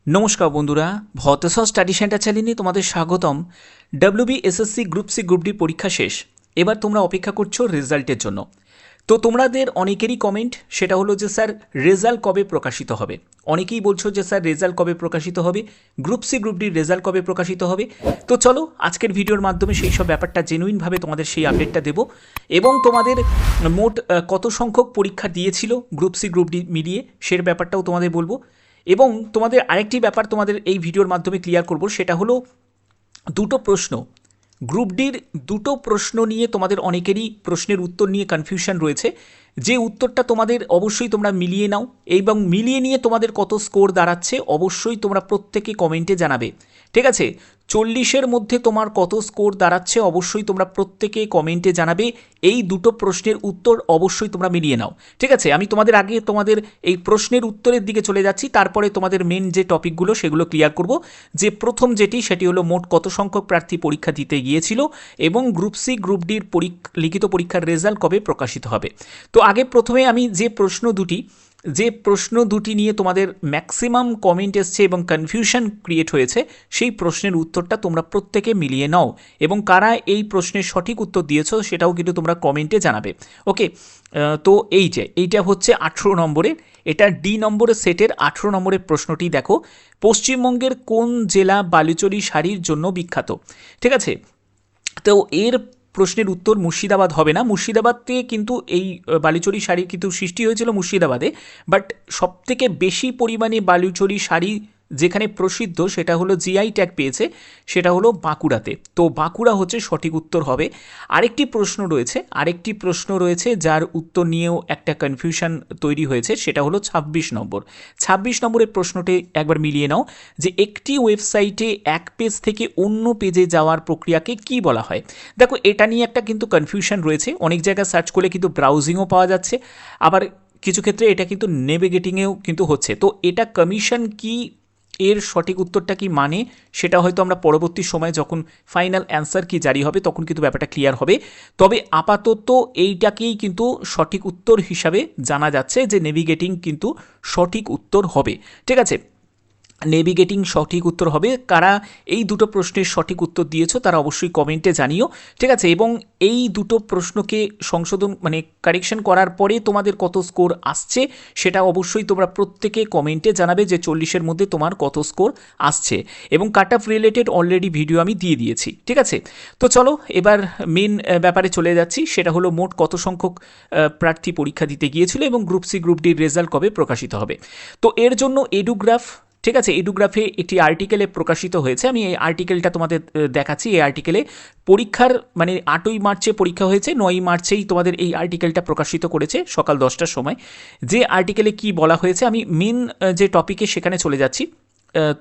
নমস্কার বন্ধুরা, ভতেশ্বর study centre চ্যানেলে তোমাদের স্বাগতম। WBSSC group C group D পরীক্ষা শেষ। এবার তোমরা অপেক্ষা করছো রেজাল্টের জন্য। তো তোমাদের অনেকেরই কমেন্ট, সেটা হলো যে স্যার রেজাল্ট কবে প্রকাশিত হবে। অনেকেই বলছো যে স্যার রেজাল্ট কবে প্রকাশিত হবে, গ্রুপ সি গ্রুপ ডির রেজাল্ট কবে প্রকাশিত হবে। তো চলো আজকের ভিডিওর মাধ্যমে সেই সব ব্যাপারটা জেনুইনভাবে তোমাদের সেই আপডেটটা দেবো এবং তোমাদের মোট কত সংখ্যক পরীক্ষা দিয়েছিল গ্রুপ সি গ্রুপ ডি মিলিয়ে সে ব্যাপারটাও তোমাদের বলবো। এবং তোমাদের আরেকটি ব্যাপার তোমাদের এই ভিডিওর মাধ্যমে ক্লিয়ার করব, সেটা হলো দুটো প্রশ্ন, গ্রুপ ডির দুটো প্রশ্ন নিয়ে তোমাদের অনেকেরই প্রশ্নের উত্তর নিয়ে কনফিউশন রয়েছে। যে উত্তরটা তোমাদের অবশ্যই তোমরা মিলিয়ে নাও এবং মিলিয়ে নিয়ে তোমাদের কত স্কোর দাঁড়াচ্ছে অবশ্যই তোমরা প্রত্যেকে কমেন্টে জানাবে। ঠিক আছে, 40-এর মধ্যে তোমার কত স্কোর দাঁড়াচ্ছে অবশ্যই তোমরা প্রত্যেকে কমেন্টে জানাবে। এই দুটো প্রশ্নের উত্তর অবশ্যই তোমরা মিলিয়ে নাও। ঠিক আছে, আমি তোমাদের আগে তোমাদের এই প্রশ্নের উত্তরের দিকে চলে যাচ্ছি, তারপরে তোমাদের মেন যে টপিকগুলো সেগুলো ক্লিয়ার করব। যে প্রথম সেটি হলো মোট কত সংখ্যক প্রার্থী পরীক্ষা দিতে গিয়েছিল এবং গ্রুপ সি গ্রুপ ডির লিখিত পরীক্ষার রেজাল্ট কবে প্রকাশিত হবে। তো আগে প্রথমে আমি যে প্রশ্ন দুটি নিয়ে তোমাদের ম্যাক্সিমাম কমেন্ট এসছে এবং কনফিউশন ক্রিয়েট হয়েছে, সেই প্রশ্নের উত্তরটা তোমরা প্রত্যেকে মিলিয়ে নাও এবং কারা এই প্রশ্নের সঠিক উত্তর দিয়েছো সেটাও কিন্তু তোমরা কমেন্টে জানাবে। ওকে, তো এইটা হচ্ছে 18 নম্বরের, এটা ডি নম্বরের সেটের 18 নম্বরের প্রশ্নটি দেখো। পশ্চিমবঙ্গের কোন জেলা বালুচরী শাড়ির জন্য বিখ্যাত? ঠিক আছে, তো এর প্রশ্নের উত্তর মুর্শিদাবাদ হবে না। মুর্শিদাবাদে কিন্তু এই বালুচরী শাড়ি কিন্তু সৃষ্টি হয়েছিল মুর্শিদাবাদে, বাট সবথেকে বেশি পরিমাণে বালুচরী শাড়ি যেখানে প্রসিদ্ধ সেটা হলো জিআই ট্যাগ পেয়েছে, সেটা হলো বাঁকুড়াতে। তো বাঁকুড়া হচ্ছে সঠিক উত্তর হবে। আরেকটি প্রশ্ন রয়েছে যার উত্তর নিয়েও একটা কনফিউশন তৈরি হয়েছে, সেটা হলো 26 নম্বর। 26 নম্বরের প্রশ্নটি একবার মিলিয়ে নাও যে একটি ওয়েবসাইটে এক পেজ থেকে অন্য পেজে যাওয়ার প্রক্রিয়াকে কি বলা হয়। দেখো, এটা নিয়ে একটা কিন্তু কনফিউশন রয়েছে। অনেক জায়গায় সার্চ করলে কিন্তু ব্রাউজিংও পাওয়া যাচ্ছে, আবার কিছু ক্ষেত্রে এটা কিন্তু নেভিগেটিংয়েও কিন্তু হচ্ছে। তো এটা কমিশন কি, এর সঠিক উত্তরটা কি মানে, সেটা হয়তো আমরা পরবর্তী সময়ে যখন ফাইনাল অ্যান্সার কি জারি হবে তখন কিন্তু ব্যাপারটা ক্লিয়ার হবে। তবে আপাতত এইটাকেই কিন্তু সঠিক উত্তর হিসাবে জানা যাচ্ছে যে নেভিগেটিং কিন্তু সঠিক উত্তর হবে। ঠিক আছে, নেভিগেটিং সঠিক উত্তর হবে। কারা এই দুটো প্রশ্নের সঠিক উত্তর দিয়েছো তারা অবশ্যই কমেন্টে জানিও। ঠিক আছে, এবং এই দুটো প্রশ্নকে সংশোধন কারেকশন করার পরে তোমাদের কত স্কোর আসছে সেটা অবশ্যই তোমরা প্রত্যেকে কমেন্টে জানাবে যে 40-এর মধ্যে তোমার কত স্কোর আসছে, এবং cut off related already video আমি দিয়ে দিয়েছি। ঠিক আছে, তো চলো এবার মেন ব্যাপারে চলে যাচ্ছি, সেটা হলো মোট কত সংখ্যক প্রার্থী পরীক্ষা দিতে গিয়েছিল এবং গ্রুপ সি গ্রুপ ডির রেজাল্ট কবে প্রকাশিত হবে। তো এর জন্য এডুগ্রাফ, ঠিক আছে, এডুগ্রাফে একটি আর্টিকেলে প্রকাশিত হয়েছে। আমি এই আর্টিকেলটা তোমাদের দেখাচ্ছি। এই আর্টিকেলে পরীক্ষার 8ই মার্চে পরীক্ষা হয়েছে, 9ই মার্চেই তোমাদের এই আর্টিকেলটা প্রকাশিত করেছে সকাল 10টার সময়। যে আর্টিকেলে কি বলা হয়েছে আমি মেন যে টপিকে সেখানে চলে যাচ্ছি।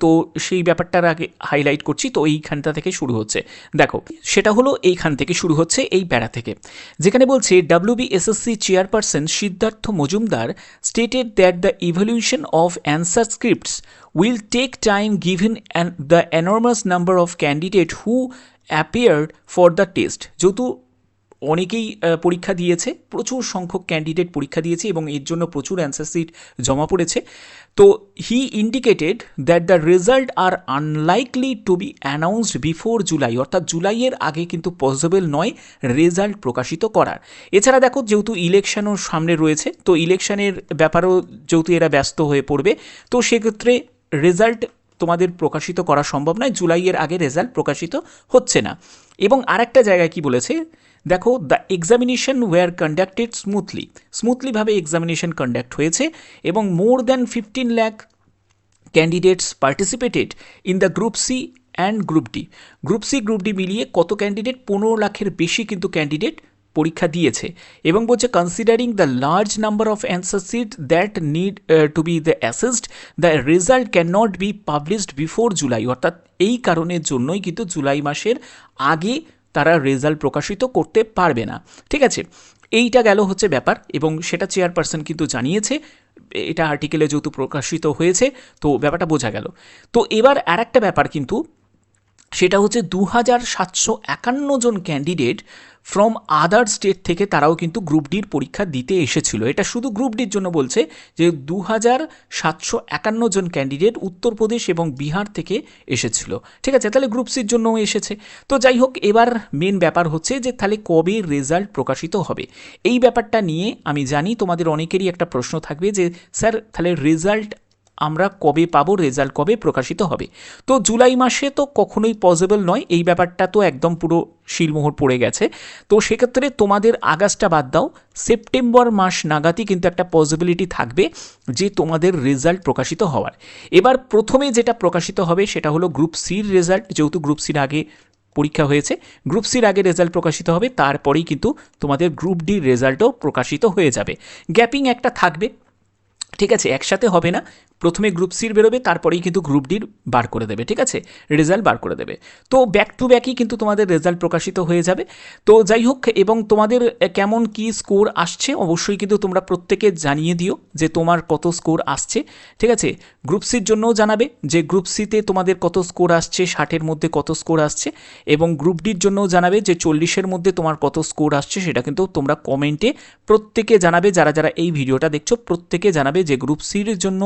তো সেই ব্যাপারটার আগে হাইলাইট করছি। তো এইখানটা থেকে শুরু হচ্ছে, দেখো সেটা হলো এইখান থেকে শুরু হচ্ছে, এই প্যারা থেকে, যেখানে বলছে WBSSC chairperson Siddhartha Majumdar stated that the evaluation of answer scripts will take time given the enormous number of candidates who appeared for the test. যেহেতু অনেকেই পরীক্ষা দিয়েছে, প্রচুর সংখ্যক ক্যান্ডিডেট পরীক্ষা দিয়েছে এবং এর জন্য প্রচুর অ্যান্সার শিট জমা পড়েছে। তো he indicated that the result are unlikely to be announced before July, অর্থাৎ জুলাইয়ের আগে কিন্তু পসিবল নয় রেজাল্ট প্রকাশিত করার। এছাড়া দেখো, যেহেতু ইলেকশনও সামনে রয়েছে, তো ইলেকশনের ব্যাপারেও যেহেতু এরা ব্যস্ত হয়ে পড়বে, তো সেক্ষেত্রে রেজাল্ট তোমাদের প্রকাশিত করা সম্ভব নয়, জুলাইয়ের আগে রেজাল্ট প্রকাশিত হচ্ছে না। এবং আরেকটা জায়গায় কি বলেছে দেখো, দ্য এক্সামিনেশন ওয়ার কন্ডাক্টেড স্মুথলিভাবে এক্সামিনেশন কন্ডাক্ট হয়েছে এবং more than 15 lakh candidates participated in the group C and group D. Group C group D মিলিয়ে কত ক্যান্ডিডেট, 15 লাখের বেশি কিন্তু ক্যান্ডিডেট পরীক্ষা দিয়েছে। এবং বলছে considering the large number of answer seat that need to B the assessed, the result can not be published before July, অর্থাৎ এই কারণের জন্যই কিন্তু জুলাই মাসের আগে তারা রেজাল্ট প্রকাশিত করতে পারবে না। ঠিক আছে, এইটা গেল হচ্ছে ব্যাপার, এবং সেটা চেয়ারপারসন কিন্তু জানিয়েছে। এটা আর্টিকেলে যেহেতু প্রকাশিত হয়েছে তো ব্যাপারটা বোঝা গেল। তো এবার আর একটা ব্যাপার কিন্তু সেটা হচ্ছে 2751 জন ক্যান্ডিডেট ফ্রম আদার স্টেট থেকে তারাও কিন্তু গ্রুপ ডির পরীক্ষা দিতে এসেছিল। এটা শুধু গ্রুপ ডির জন্য বলছে যে 2751 জন ক্যান্ডিডেট উত্তরপ্রদেশ এবং বিহার থেকে এসেছিল। ঠিক আছে, তাহলে গ্রুপ সির জন্যও এসেছে। তো যাই হোক, এবার মেন ব্যাপার হচ্ছে যে তাহলে কবে রেজাল্ট প্রকাশিত হবে। এই ব্যাপারটা নিয়ে আমি জানি তোমাদের অনেকেরই একটা প্রশ্ন থাকবে যে স্যার তাহলে রেজাল্ট আমরা কবে পাবো, রেজাল্ট কবে প্রকাশিত হবে। তো জুলাই মাসে তো কখনোই পসিবল নয়, এই ব্যাপারটা তো একদম পুরো শিলমোহর পড়ে গেছে। তো সেক্ষেত্রে তোমাদের আগস্টটা বাদ দাও, সেপ্টেম্বর মাস নাগাদই কিন্তু একটা পসিবিলিটি থাকবে যে তোমাদের রেজাল্ট প্রকাশিত হওয়ার। এবার প্রথমে যেটা প্রকাশিত হবে সেটা হলো গ্রুপ সির রেজাল্ট, যেহেতু গ্রুপ সির আগে পরীক্ষা হয়েছে, গ্রুপ সির আগে রেজাল্ট প্রকাশিত হবে, তারপরেই কিন্তু তোমাদের গ্রুপ ডির রেজাল্টও প্রকাশিত হয়ে যাবে। গ্যাপিং একটা থাকবে, ঠিক আছে, একসাথে হবে না। প্রথমে গ্রুপ সির বেরোবে, তারপরেই কিন্তু গ্রুপ ডির বার করে দেবে, ঠিক আছে, রেজাল্ট বার করে দেবে। তো ব্যাক টু ব্যাকই কিন্তু তোমাদের রেজাল্ট প্রকাশিত হয়ে যাবে। তো যাই হোক, এবং তোমাদের কেমন কি স্কোর আসছে অবশ্যই কিন্তু তোমরা প্রত্যেকে জানিয়ে দিও যে তোমার কত স্কোর আসছে। ঠিক আছে, গ্রুপ সির জন্যও জানাবে যে গ্রুপ সিতে তোমাদের কত স্কোর আসছে, 60-এর মধ্যে কত স্কোর আসছে, এবং গ্রুপ ডির জন্যও জানাবে যে 40-এর মধ্যে তোমার কত স্কোর আসছে। সেটা কিন্তু তোমরা কমেন্টে প্রত্যেকে জানাবে, যারা যারা এই ভিডিওটা দেখছো প্রত্যেকে জানাবে যে গ্রুপ সির জন্য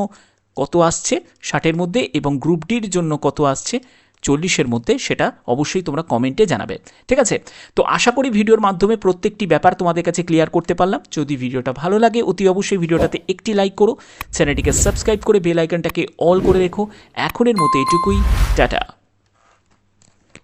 কত আসছে 60-এর মধ্যে এবং গ্রুপ ডির জন্য কত আসছে 40-এর মধ্যে, সেটা অবশ্যই তোমরা কমেন্টে জানাবে। ঠিক আছে, তো আশা করি ভিডিওর মাধ্যমে প্রত্যেকটি ব্যাপার তোমাদের কাছে ক্লিয়ার করতে পারলাম। যদি ভিডিওটা ভালো লাগে অতি অবশ্যই ভিডিওটাতে একটি লাইক করো, চ্যানেলটিকে সাবস্ক্রাইব করে বেল আইকনটাকে অল করে রেখো। এখনের মতো এটুকুই, টাটা।